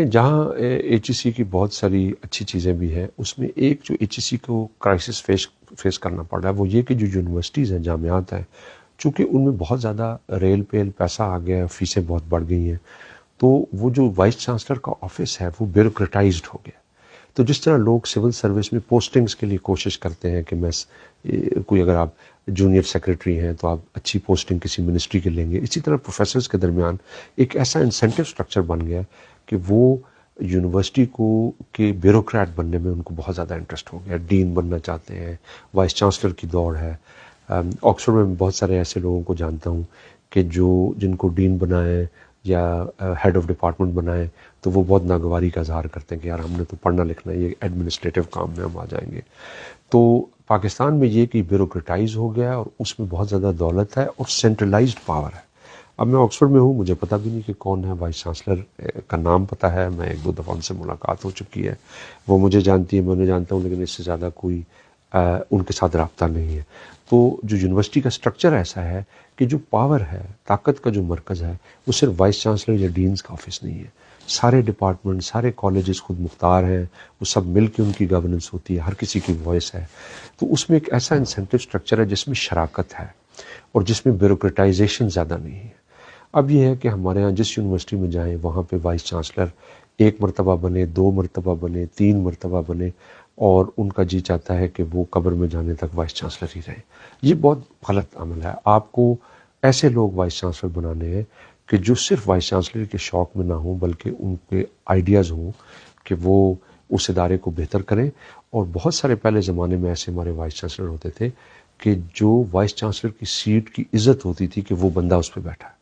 جہاں H E سی کی بہت ساری اچھی چیزیں بھی ہیں، اس میں ایک جو ایچ ای سی کو کرائسس فیس کرنا پڑ رہا ہے وہ یہ کہ جو یونیورسٹیز ہیں، جامعات ہیں، چونکہ ان میں بہت زیادہ ریل پیل پیسہ آ گیا ہے، فیسیں بہت بڑھ گئی ہیں، تو وہ جو وائس چانسلر کا آفس ہے وہ بیوروکریٹائزڈ ہو گیا۔ تو جس طرح لوگ سول سروس میں پوسٹنگز کے لیے کوشش کرتے ہیں کہ کوئی اگر آپ جونیئر سیکرٹری ہیں تو آپ اچھی پوسٹنگ کسی منسٹری کے لیں گے، اسی طرح پروفیسرز کے درمیان ایک ایسا انسینٹیو سٹرکچر بن گیا کہ وہ یونیورسٹی کے بیوروکریٹ بننے میں ان کو بہت زیادہ انٹرسٹ ہو گیا، ڈین بننا چاہتے ہیں، وائس چانسلر کی دوڑ ہے۔ آکسفورڈ میں بہت سارے ایسے لوگوں کو جانتا ہوں کہ جن کو ڈین بنائیں یا ہیڈ آف ڈپارٹمنٹ بنائیں تو وہ بہت ناگواری کا اظہار کرتے ہیں کہ یار ہم نے تو پڑھنا لکھنا ہے، یہ ایڈمنسٹریٹو کام میں ہم آ جائیں گے۔ تو پاکستان میں یہ کہ بیوروکریٹائز ہو گیا ہے اور اس میں بہت زیادہ دولت ہے اور سینٹرلائزڈ پاور ہے۔ اب میں آکسفورڈ میں ہوں، مجھے پتہ بھی نہیں کہ کون ہے وائس چانسلر، کا نام پتہ ہے، میں ایک دو دفعہ ان سے ملاقات ہو چکی ہے، وہ مجھے جانتی ہے، میں انہیں جانتا ہوں، لیکن اس سے زیادہ کوئی ان کے ساتھ رابطہ نہیں ہے۔ تو جو یونیورسٹی کا سٹرکچر ایسا ہے کہ جو پاور ہے، طاقت کا جو مرکز ہے، وہ صرف وائس چانسلر یا ڈینز کا آفس نہیں ہے، سارے ڈپارٹمنٹ، سارے کالجز خود مختار ہیں، وہ سب مل کے ان کی گورننس ہوتی ہے، ہر کسی کی وائس ہے۔ تو اس میں ایک ایسا انسینٹیو سٹرکچر ہے جس میں شراکت ہے اور جس میں بیوروکریٹائزیشن زیادہ نہیں ہے۔ اب یہ ہے کہ ہمارے ہاں جس یونیورسٹی میں جائیں وہاں پہ وائس چانسلر ایک مرتبہ بنے، دو مرتبہ بنے، تین مرتبہ بنے، اور ان کا جی چاہتا ہے کہ وہ قبر میں جانے تک وائس چانسلر ہی رہے۔ یہ بہت غلط عمل ہے۔ آپ کو ایسے لوگ وائس چانسلر بنانے ہیں کہ جو صرف وائس چانسلر کے شوق میں نہ ہوں بلکہ ان کے آئیڈیاز ہوں کہ وہ اس ادارے کو بہتر کریں۔ اور بہت سارے پہلے زمانے میں ایسے ہمارے وائس چانسلر ہوتے تھے کہ جو وائس چانسلر کی سیٹ کی عزت ہوتی تھی کہ وہ بندہ اس پہ بیٹھا ہے۔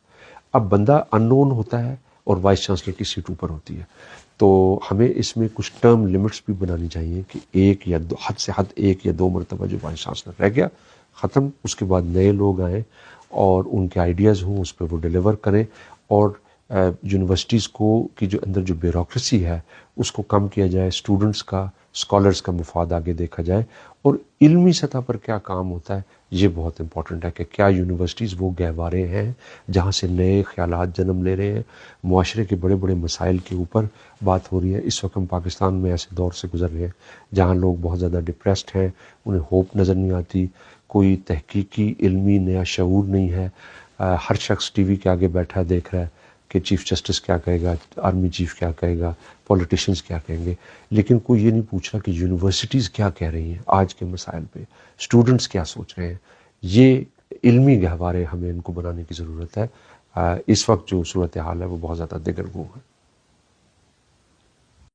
اب بندہ ان نون ہوتا ہے اور وائس چانسلر کی سیٹ اوپر ہوتی ہے۔ تو ہمیں اس میں کچھ ٹرم لیمٹس بھی بنانی چاہیے کہ ایک یا دو، حد سے حد ایک یا دو مرتبہ جو وائس چانسلر رہ گیا ختم، اس کے بعد نئے لوگ آئیں اور ان کے آئیڈیاز ہوں، اس پہ وہ ڈیلیور کریں، اور یونیورسٹیز کی جو اندر جو بیوروکریسی ہے اس کو کم کیا جائے، اسٹوڈنٹس کا، اسکالرس کا مفاد آگے دیکھا جائے، اور علمی سطح پر کیا کام ہوتا ہے یہ بہت امپورٹنٹ ہے کہ کیا یونیورسٹیز وہ گہوارے ہیں جہاں سے نئے خیالات جنم لے رہے ہیں، معاشرے کے بڑے بڑے مسائل کے اوپر بات ہو رہی ہے۔ اس وقت ہم پاکستان میں ایسے دور سے گزر رہے ہیں جہاں لوگ بہت زیادہ ڈپریسڈ ہیں، انہیں ہوپ نظر نہیں آتی، کوئی تحقیقی علمی نیا شعور نہیں ہے۔ ہر شخص ٹی وی کے آگے بیٹھا دیکھ رہا ہے کہ چیف جسٹس کیا کہے گا، آرمی چیف کیا کہے گا، پولیٹیشنز کیا کہیں گے، لیکن کوئی یہ نہیں پوچھ رہا کہ یونیورسٹیز کیا کہہ رہی ہیں آج کے مسائل پہ، اسٹوڈنٹس کیا سوچ رہے ہیں۔ یہ علمی گہوارے ہمیں ان کو بنانے کی ضرورت ہے۔ اس وقت جو صورتحال ہے وہ بہت زیادہ دگرگوں ہے۔